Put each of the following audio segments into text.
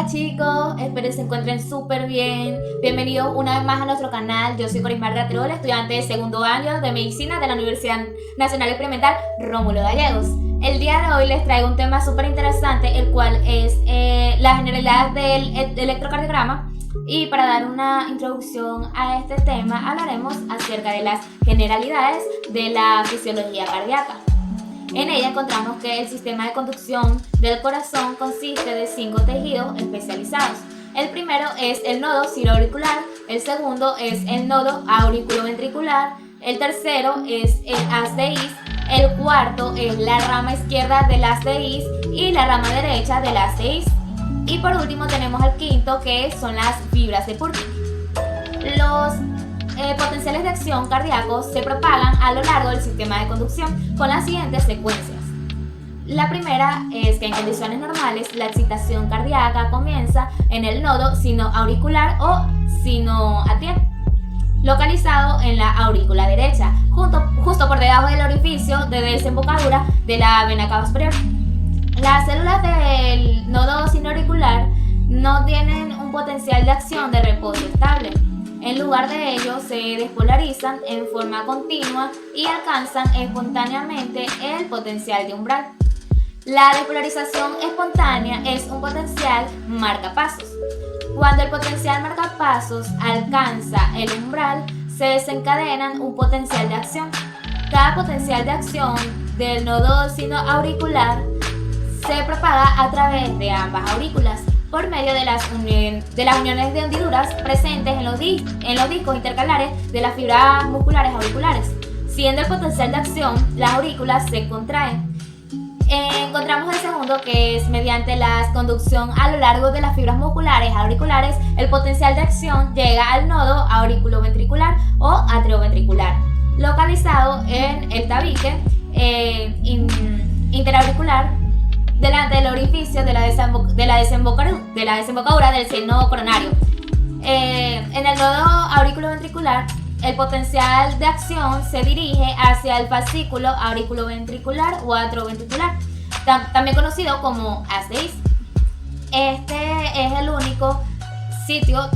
Hola chicos, espero que se encuentren súper bien. Bienvenidos una vez más a nuestro canal. Yo soy Corismar Gatrol, estudiante de segundo año de Medicina de la Universidad Nacional Experimental Rómulo Gallegos. El día de hoy les traigo un tema súper interesante, el cual es la generalidad del electrocardiograma. Y para dar una introducción a este tema, hablaremos acerca de las generalidades de la fisiología cardíaca. En ella encontramos que el sistema de conducción del corazón consiste de 5 tejidos especializados. El primero es el nodo siroauricular, el segundo es el nodo auriculoventricular, el tercero es el haz de His, el cuarto es la rama izquierda del haz de His y la rama derecha del haz de His. Y por último tenemos el quinto, que son las fibras de Purkinje. Los potenciales de acción cardíacos se propagan a lo largo del sistema de conducción con las siguientes secuencias. La primera es que en condiciones normales la excitación cardíaca comienza en el nodo sinoauricular o sinoatrial, localizado en la aurícula derecha, justo por debajo del orificio de desembocadura de la vena cava superior. Las células del nodo sinoauricular no tienen un potencial de acción de reposo estable. En lugar de ello, se despolarizan en forma continua y alcanzan espontáneamente el potencial de umbral. La despolarización espontánea es un potencial marcapasos. Cuando el potencial marcapasos alcanza el umbral, se desencadenan un potencial de acción. Cada potencial de acción del nodo sinoauricular se propaga a través de ambas aurículas por medio de las uniones de hendiduras presentes en los discos intercalares de las fibras musculares auriculares. Siendo el potencial de acción, las aurículas se contraen. Encontramos el segundo, que es mediante la conducción a lo largo de las fibras musculares auriculares, el potencial de acción llega al nodo auriculoventricular o atrioventricular, localizado en el tabique interauricular, delante del orificio de la desembocadura del seno coronario. En el nodo auriculoventricular, el potencial de acción se dirige hacia el fascículo auriculoventricular o atrioventricular, también conocido como haz de His. Este es el único sitio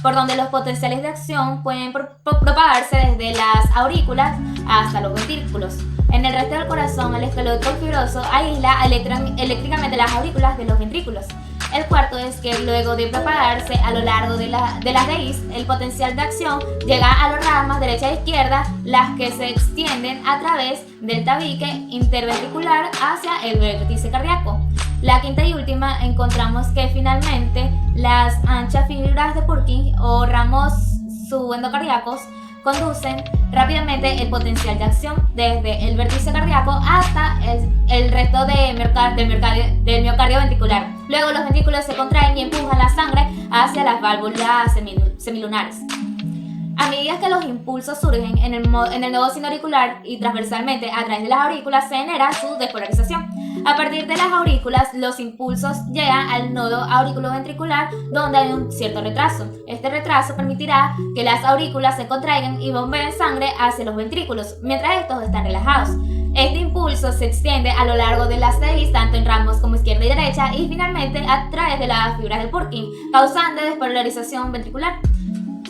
por donde los potenciales de acción pueden propagarse desde las aurículas hasta los ventrículos. En el resto del corazón, el esqueleto fibroso aísla eléctricamente las aurículas de los ventrículos. El cuarto es que luego de propagarse a lo largo de las de His, el potencial de acción llega a las ramas derecha e izquierda, las que se extienden a través del tabique interventricular hacia el vértice cardíaco. La quinta y última, encontramos que finalmente las anchas fibras de Purkinje o ramos subendocardíacos conducen rápidamente el potencial de acción desde el vértice cardíaco hasta el resto del miocardio ventricular. Luego los ventrículos se contraen y empujan la sangre hacia las válvulas semilunares. A medida que los impulsos surgen en el nodo sinoauricular y transversalmente a través de las aurículas, se genera su despolarización. A partir de las aurículas, los impulsos llegan al nodo auriculoventricular, donde hay un cierto retraso. Este retraso permitirá que las aurículas se contraigan y bombeen sangre hacia los ventrículos, mientras estos están relajados. Este impulso se extiende a lo largo de las de His, tanto en ramos como izquierda y derecha, y finalmente a través de las fibras del Purkinje, causando despolarización ventricular.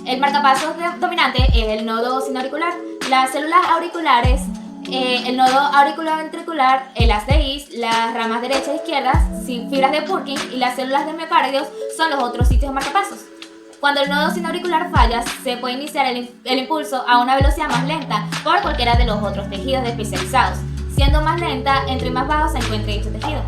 El marcapasos dominante es el nodo sinoauricular. Las células auriculares, el nodo auriculoventricular, el haz de His, las ramas derecha e izquierda, fibras de Purkinje y las células del miocardio son los otros sitios de marcapasos. Cuando el nodo sinoauricular falla, se puede iniciar el impulso a una velocidad más lenta por cualquiera de los otros tejidos especializados. Siendo más lenta, entre más bajo se encuentre dicho tejido.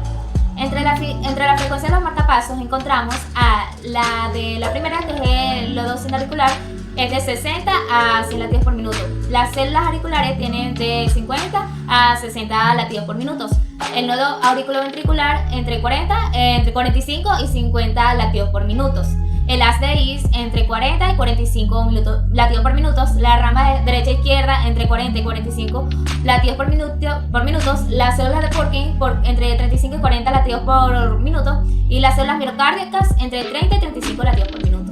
Entre la frecuencia de los marcapasos encontramos a la de la primera, que es el nodo sinoauricular, es de 60 a 100 latidos por minuto. Las células auriculares tienen de 50 a 60 latidos por minuto. El nodo auriculoventricular entre 45 y 50 latidos por minuto. El haz de His entre 40 y 45 latidos por minuto. La rama derecha e izquierda entre 40 y 45 latidos por minuto. Las células de Purkinje entre 35 y 40 latidos por minuto. Y las células miocárdicas entre 30 y 35 latidos por minuto.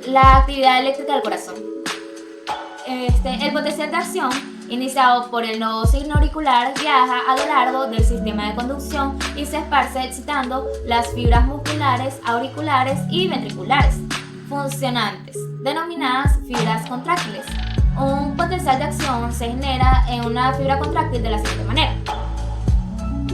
La actividad eléctrica del corazón. El potencial de acción iniciado por el nodo signo auricular viaja a lo largo del sistema de conducción y se esparce excitando las fibras musculares, auriculares y ventriculares funcionantes, denominadas fibras contráctiles. Un potencial de acción se genera en una fibra contráctil de la siguiente manera.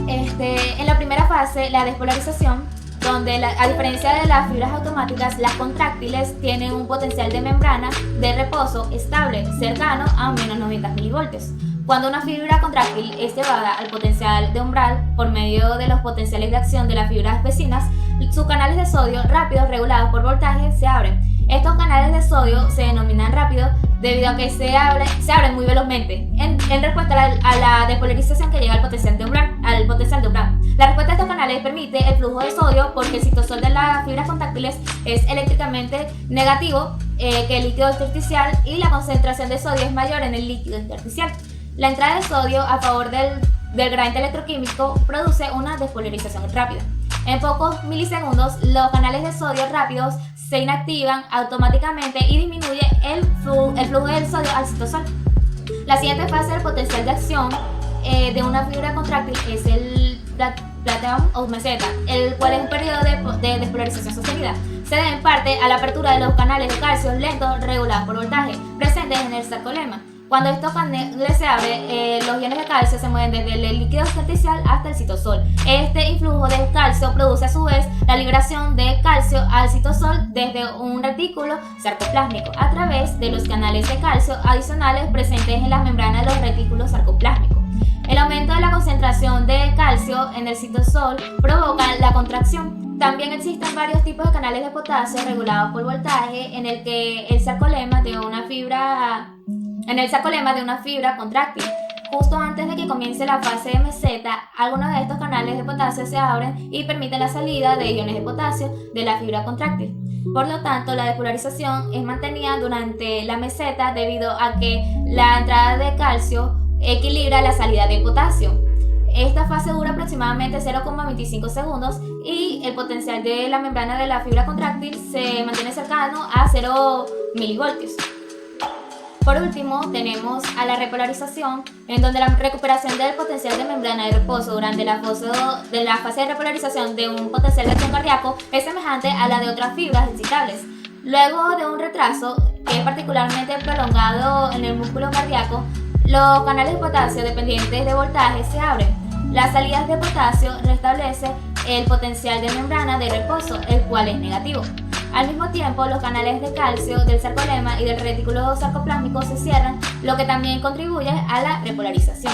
En la primera fase, la despolarización, donde a diferencia de las fibras automáticas, las contráctiles tienen un potencial de membrana de reposo estable, cercano a menos 90 milivoltios. Cuando una fibra contráctil es llevada al potencial de umbral por medio de los potenciales de acción de las fibras vecinas, sus canales de sodio rápidos regulados por voltaje se abren. Estos canales de sodio se denominan rápidos debido a que se abren muy velozmente en respuesta a la despolarización que llega al potencial de umbral. La respuesta de estos canales permite el flujo de sodio porque el citosol de las fibras contráctiles es eléctricamente negativo que el líquido intersticial y la concentración de sodio es mayor en el líquido intersticial. La entrada de sodio a favor del gradiente electroquímico produce una despolarización rápida. En pocos milisegundos, los canales de sodio rápidos se inactivan automáticamente y disminuye el flujo del sodio al citosol. La siguiente fase del potencial de acción de una fibra contráctil es el plateón o meseta, el cual es un periodo de despolarización sostenida. Se debe en parte a la apertura de los canales de calcio lentos regulados por voltaje presentes en el sarcolema. Cuando estos canales se abren, los iones de calcio se mueven desde el líquido intersticial hasta el citosol. Este influjo de calcio produce a su vez la liberación de calcio al citosol desde un retículo sarcoplásmico a través de los canales de calcio adicionales presentes en las membranas de los retículos sarcoplásmicos. El aumento de la concentración de calcio en el citosol provoca la contracción. También existen varios tipos de canales de potasio regulados por voltaje en el que el sarcolema de una fibra contráctil. Justo antes de que comience la fase de meseta, algunos de estos canales de potasio se abren y permiten la salida de iones de potasio de la fibra contráctil. Por lo tanto, la despolarización es mantenida durante la meseta debido a que la entrada de calcio equilibra la salida de potasio. Esta fase dura aproximadamente 0,25 segundos y el potencial de la membrana de la fibra contráctil se mantiene cercano a 0 milivoltios. Por último, tenemos a la repolarización, en donde la recuperación del potencial de membrana de reposo durante la fase de repolarización de un potencial de acción cardíaco es semejante a la de otras fibras excitables. Luego de un retraso, que es particularmente prolongado en el músculo cardíaco, los canales de potasio dependientes de voltaje se abren. Las salidas de potasio restablecen el potencial de membrana de reposo, el cual es negativo. Al mismo tiempo, los canales de calcio del sarcolema y del retículo sarcoplásmico se cierran, lo que también contribuye a la repolarización.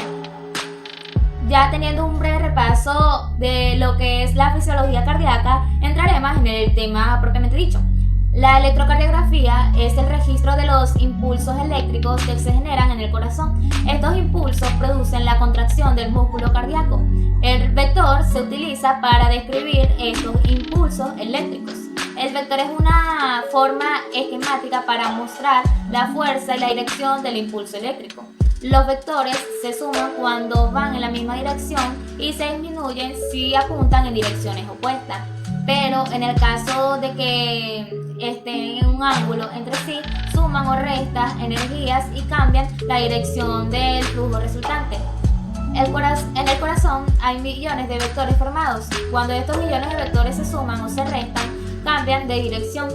Ya teniendo un breve repaso de lo que es la fisiología cardíaca, entraremos en el tema propiamente dicho. La electrocardiografía es el registro de los impulsos eléctricos que se generan en el corazón. Estos impulsos producen la contracción del músculo cardíaco. El vector se utiliza para describir estos impulsos eléctricos. El vector es una forma esquemática para mostrar la fuerza y la dirección del impulso eléctrico. Los vectores se suman cuando van en la misma dirección y se disminuyen si apuntan en direcciones opuestas. Pero en el caso de que estén en un ángulo entre sí, suman o restan energías y cambian la dirección del flujo resultante. En el corazón hay millones de vectores formados. Cuando estos millones de vectores se suman o se restan, cambian de dirección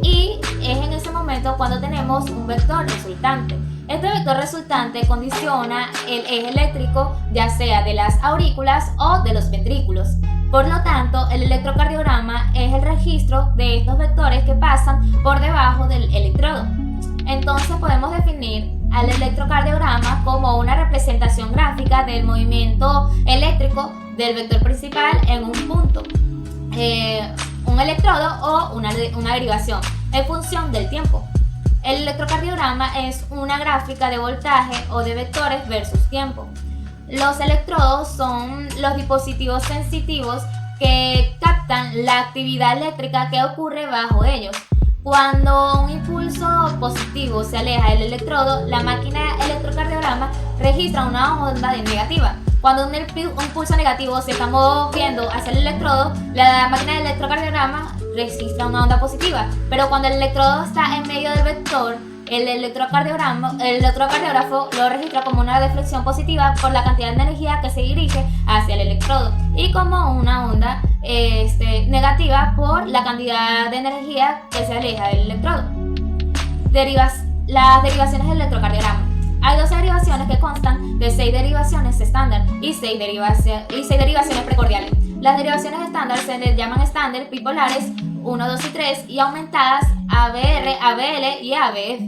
y es en ese momento cuando tenemos un vector resultante. Este vector resultante condiciona el eje eléctrico, ya sea de las aurículas o de los ventrículos. Por lo tanto, el electrocardiograma es el registro de estos vectores que pasan por debajo del electrodo. Entonces podemos definir al electrocardiograma como una representación gráfica del movimiento eléctrico del vector principal en un punto, un electrodo o una derivación en función del tiempo. El electrocardiograma es una gráfica de voltaje o de vectores versus tiempo. Los electrodos son los dispositivos sensitivos que captan la actividad eléctrica que ocurre bajo ellos. Cuando un impulso positivo se aleja del electrodo, la máquina electrocardiograma registra una onda negativa. Cuando un impulso negativo se está moviendo hacia el electrodo, la máquina de electrocardiograma registra una onda positiva. Pero cuando el electrodo está en medio del vector, El electrocardiógrafo lo registra como una deflexión positiva por la cantidad de energía que se dirige hacia el electrodo y como una onda negativa por la cantidad de energía que se aleja del electrodo. Las derivaciones del electrocardiograma. Hay 12 derivaciones que constan de 6 derivaciones estándar y 6 derivaciones precordiales. Las derivaciones estándar se les llaman estándar bipolares 1, 2 y 3 y aumentadas ABR, ABL y ABF.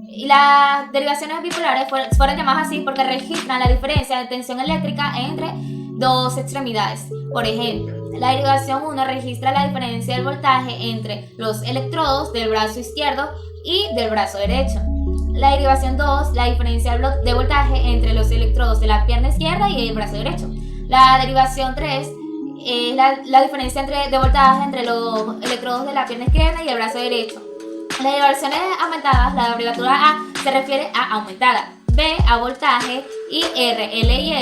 Y las derivaciones bipolares fueron llamadas así porque registran la diferencia de tensión eléctrica entre dos extremidades. Por ejemplo, la derivación 1 registra la diferencia del voltaje entre los electrodos del brazo izquierdo y del brazo derecho. La derivación 2, la diferencia de voltaje entre los electrodos de la pierna izquierda y el brazo derecho. La derivación 3 es la diferencia de voltaje entre los electrodos de la pierna izquierda y el brazo derecho. Las derivaciones aumentadas, la abreviatura A se refiere a aumentada, B a voltaje y R, L y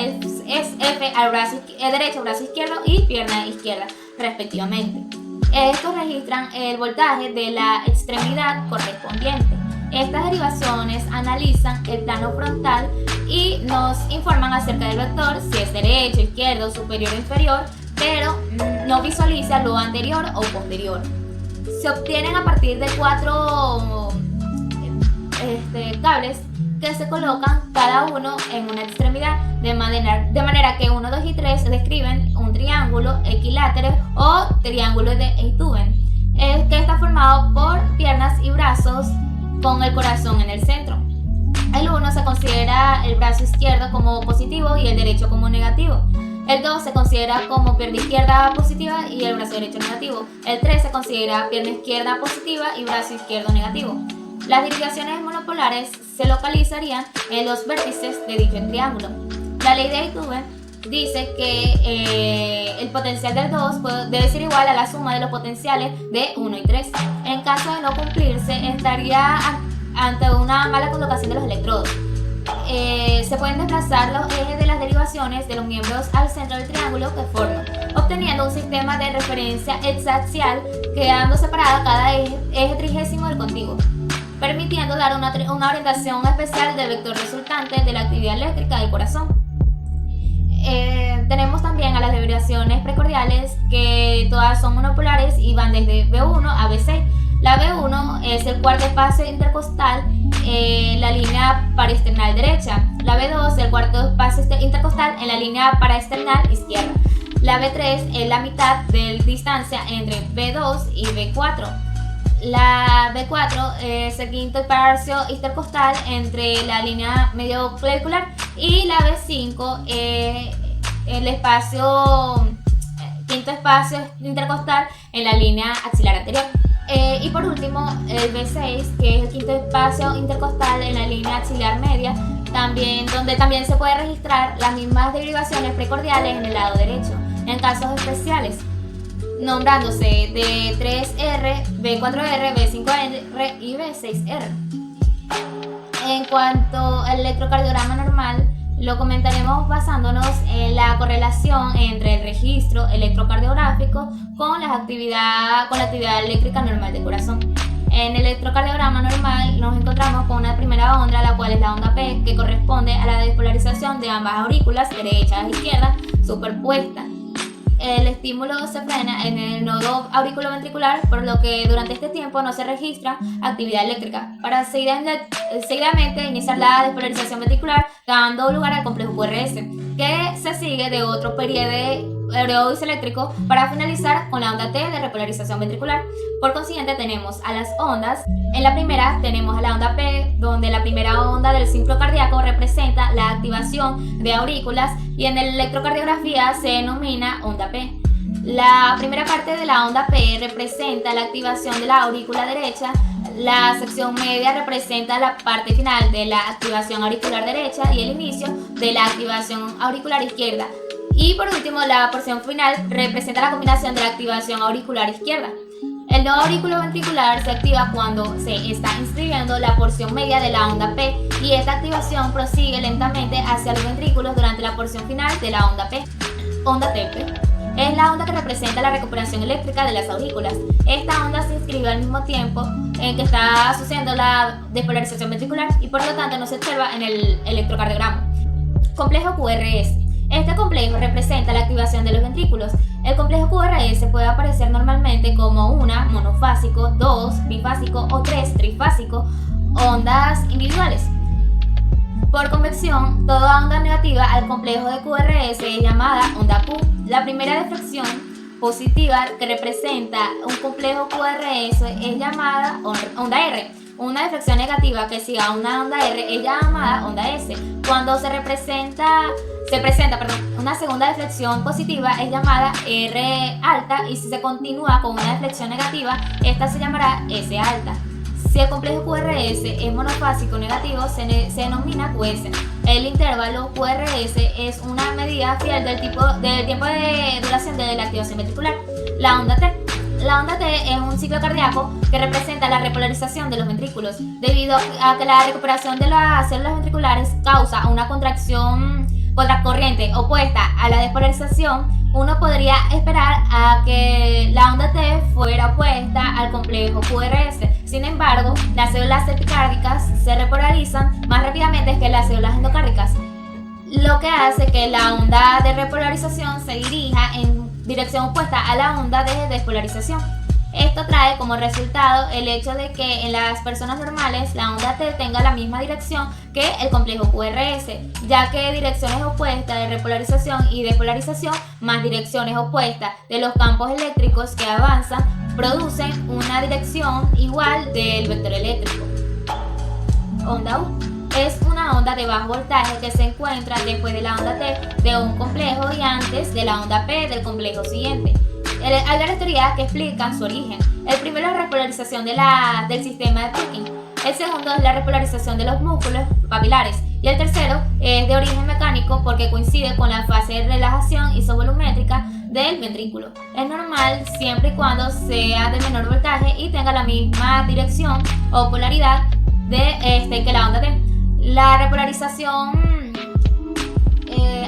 F al brazo derecho, brazo izquierdo y pierna izquierda, respectivamente. Estos registran el voltaje de la extremidad correspondiente. Estas derivaciones analizan el plano frontal y nos informan acerca del vector, si es derecho, izquierdo, superior o inferior, pero no visualiza lo anterior o posterior. Se obtienen a partir de 4 cables que se colocan cada uno en una extremidad, de manera que 1, 2 y 3 describen un triángulo equilátero o triángulo de Einthoven, que está formado por piernas y brazos con el corazón en el centro. El 1 se considera el brazo izquierdo como positivo y el derecho como negativo. El 2 se considera como pierna izquierda positiva y el brazo derecho negativo. El 3 se considera pierna izquierda positiva y brazo izquierdo negativo. Las derivaciones monopolares se localizarían en los vértices de dicho triángulo. La ley de Einthoven dice que el potencial del 2 debe ser igual a la suma de los potenciales de 1 y 3. En caso de no cumplirse, estaría ante una mala colocación de los electrodos. Se pueden desplazar los ejes de las derivaciones de los miembros al centro del triángulo que forman, obteniendo un sistema de referencia hexaxial, quedando separada cada eje trigésimo del contiguo, permitiendo dar una orientación especial del vector resultante de la actividad eléctrica del corazón. Tenemos también a las derivaciones precordiales, que todas son monopolares y van desde B1 a B6. La B1 es el cuarto espacio intercostal en la línea paraesternal derecha. La B2 es el cuarto espacio intercostal en la línea paraesternal izquierda. La B3 es la mitad de distancia entre B2 y B4. La B4 es el quinto espacio intercostal entre la línea medio clavicular y la B5 es el quinto espacio intercostal en la línea axilar anterior. Y por último, el B6, que es el quinto espacio intercostal en la línea axilar media, donde también se puede registrar las mismas derivaciones precordiales en el lado derecho, en casos especiales, nombrándose de 3R, B4R, B5R y B6R. En cuanto al electrocardiograma normal, lo comentaremos basándonos en la correlación entre el registro electrocardiográfico con la actividad eléctrica normal del corazón. En el electrocardiograma normal nos encontramos con una primera onda, la cual es la onda P, que corresponde a la despolarización de ambas aurículas, derecha e izquierda, superpuestas. El estímulo se frena en el nodo auriculoventricular, por lo que durante este tiempo no se registra actividad eléctrica, para seguidamente iniciar la despolarización ventricular, dando lugar al complejo QRS, que se sigue de otro periodo isoeléctrico para finalizar con la onda T de repolarización ventricular. Por consiguiente, tenemos a las ondas. En la primera tenemos a la onda P, donde la primera onda del ciclo cardíaco representa la activación de aurículas y en la electrocardiografía se denomina onda P. La primera parte de la onda P representa la activación de la aurícula derecha. La sección media representa la parte final de la activación auricular derecha y el inicio de la activación auricular izquierda. Y por último, la porción final representa la combinación de la activación auricular izquierda. El nodo auriculoventricular se activa cuando se está inscribiendo la porción media de la onda P y esta activación prosigue lentamente hacia los ventrículos durante la porción final de la onda P. Onda TP es la onda que representa la recuperación eléctrica de las aurículas. Esta onda se inscribe al mismo tiempo en que está sucediendo la despolarización ventricular y por lo tanto no se observa en el electrocardiograma. Complejo QRS. Este complejo representa la activación de los ventrículos. El complejo QRS puede aparecer normalmente como una monofásico, 2 bifásico o 3 trifásico, ondas individuales. Por convección, toda onda negativa al complejo de QRS es llamada onda Q. La primera deflexión positiva que representa un complejo QRS es llamada onda R. Una deflexión negativa que siga una onda R es llamada onda S. Cuando se presenta una segunda deflexión positiva es llamada R alta, y si se continúa con una deflexión negativa, esta se llamará S alta. Si el complejo QRS es monofásico negativo, se denomina QS. El intervalo QRS es una medida fiel del tiempo de duración de la activación ventricular. La onda T. La onda T es un ciclo cardíaco que representa la repolarización de los ventrículos. Debido a que la recuperación de las células ventriculares causa una contracción contracorriente opuesta a la despolarización, uno podría esperar a que la onda T fuera opuesta al complejo QRS. Sin embargo, las células epicárdicas se repolarizan más rápidamente que las células endocárdicas, lo que hace que la onda de repolarización se dirija en dirección opuesta a la onda de despolarización. Esto trae como resultado el hecho de que en las personas normales la onda T tenga la misma dirección que el complejo QRS, ya que direcciones opuestas de repolarización y despolarización más direcciones opuestas de los campos eléctricos que avanzan producen una dirección igual del vector eléctrico. Onda U es una onda de bajo voltaje que se encuentra después de la onda T de un complejo y antes de la onda P del complejo siguiente. Hay varias teorías que explican su origen. El primero es la repolarización del sistema de Purkinje. El segundo es la repolarización de los músculos papilares. Y el tercero es de origen mecánico porque coincide con la fase de relajación isovolumétrica del ventrículo. Es normal siempre y cuando sea de menor voltaje y tenga la misma dirección o polaridad que la onda T. La repolarización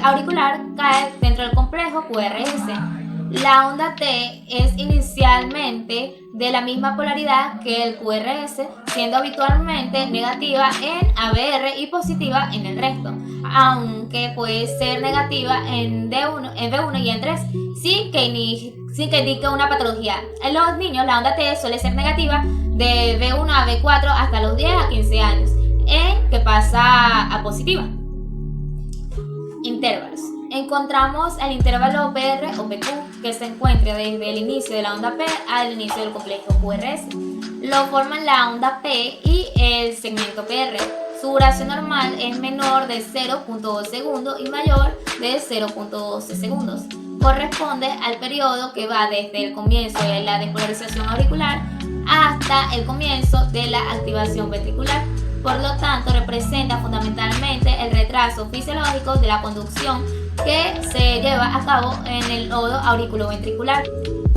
auricular cae dentro del complejo QRS. La onda T es inicialmente de la misma polaridad que el QRS, siendo habitualmente negativa en ABR y positiva en el resto, aunque puede ser negativa en B1 y en 3, sin que indique una patología. En los niños la onda T suele ser negativa de B1 a B4 hasta los 10 a 15 años, en que pasa a positiva. Intervalos. Encontramos el intervalo PR o PQ que se encuentra desde el inicio de la onda P al inicio del complejo QRS. Lo forman la onda P y el segmento PR. Su duración normal es menor de 0.2 segundos y mayor de 0.12 segundos. Corresponde al periodo que va desde el comienzo de la despolarización auricular hasta el comienzo de la activación ventricular. Por lo tanto, representa fundamentalmente el retraso fisiológico de la conducción que se lleva a cabo en el nodo auriculoventricular.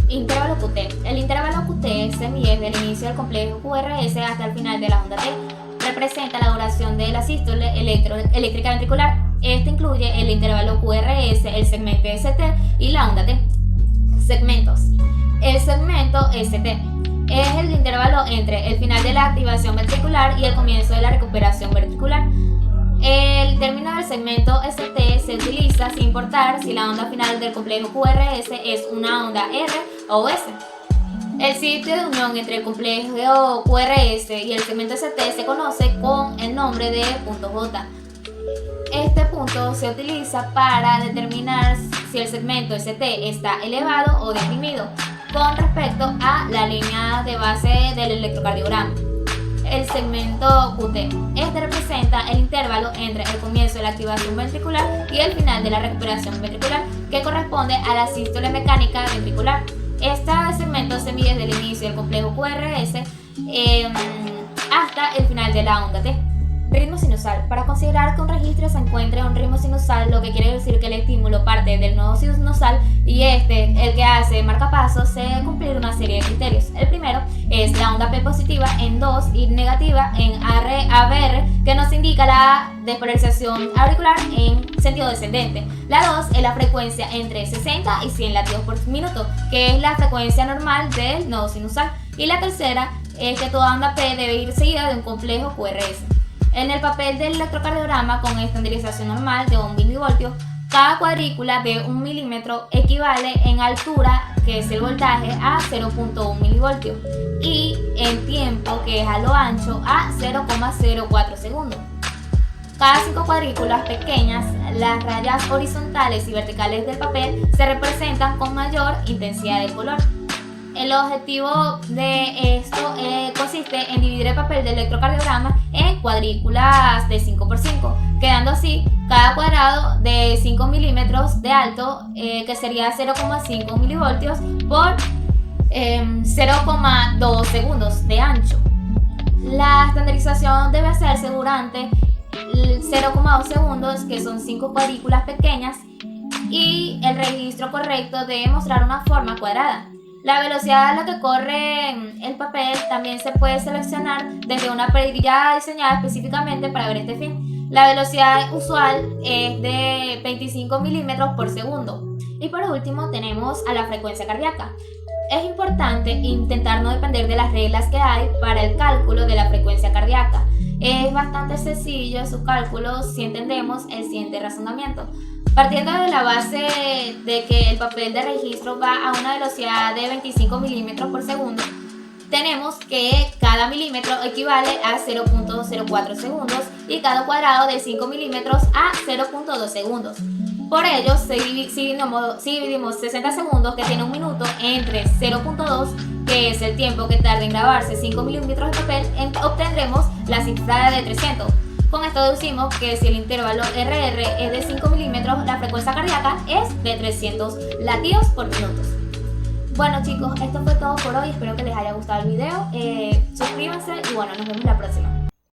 Intervalo QT. El intervalo QT se mide desde el inicio del complejo QRS hasta el final de la onda T. Representa la duración de la sístole eléctrica ventricular. Este incluye el intervalo QRS, el segmento ST y la onda T. Segmentos. El segmento ST es el intervalo entre el final de la activación ventricular y el comienzo de la recuperación ventricular. El término del segmento ST se utiliza sin importar si la onda final del complejo QRS es una onda R o S. El sitio de unión entre el complejo QRS y el segmento ST se conoce con el nombre de punto J. Este punto se utiliza para determinar si el segmento ST está elevado o deprimido con respecto a la línea de base del electrocardiograma. El segmento QT. Este representa el intervalo entre el comienzo de la activación ventricular y el final de la recuperación ventricular, que corresponde a la sístole mecánica ventricular. Este segmento se mide desde el inicio del complejo QRS hasta el final de la onda T. Ritmo sinusal. Para considerar que un registro se encuentre en un ritmo sinusal, lo que quiere decir que el estímulo parte del nodo sinusal y el que hace el marcapaso, se debe cumplir una serie de criterios. El primero es la onda P positiva en 2 y negativa en ABR, que nos indica la despolarización auricular en sentido descendente. La 2 es la frecuencia entre 60 y 100 latidos por minuto, que es la frecuencia normal del nodo sinusal. Y la tercera es que toda onda P debe ir seguida de un complejo QRS. En el papel del electrocardiograma con estandarización normal de 1 milivoltio, cada cuadrícula de 1 milímetro equivale en altura, que es el voltaje, a 0.1 milivoltios y en tiempo, que es a lo ancho, a 0,04 segundos. Cada 5 cuadrículas pequeñas, las rayas horizontales y verticales del papel se representan con mayor intensidad de color. El objetivo de esto consiste en dividir el papel del electrocardiograma en cuadrículas de 5x5, quedando así cada cuadrado de 5 milímetros de alto, que sería 0,5 milivoltios por 0,2 segundos de ancho. La estandarización debe hacerse durante 0,2 segundos, que son 5 cuadrículas pequeñas, y el registro correcto debe mostrar una forma cuadrada. La velocidad a la que corre el papel también se puede seleccionar desde una perilla diseñada específicamente para ver este fin. La velocidad usual es de 25 milímetros por segundo. Y por último tenemos a la frecuencia cardíaca. Es importante intentar no depender de las reglas que hay para el cálculo de la frecuencia cardíaca. Es bastante sencillo su cálculo si entendemos el siguiente razonamiento. Partiendo de la base de que el papel de registro va a una velocidad de 25 milímetros por segundo, tenemos que cada milímetro equivale a 0.04 segundos y cada cuadrado de 5 milímetros a 0.2 segundos. Por ello, si dividimos 60 segundos, que tiene un minuto, entre 0.2, que es el tiempo que tarda en grabarse 5 milímetros de papel, obtendremos la cifra de 300. Con esto deducimos que si el intervalo RR es de 5 milímetros, la frecuencia cardíaca es de 300 latidos por minuto. Bueno chicos, esto fue todo por hoy, espero que les haya gustado el video, suscríbanse y bueno, nos vemos la próxima.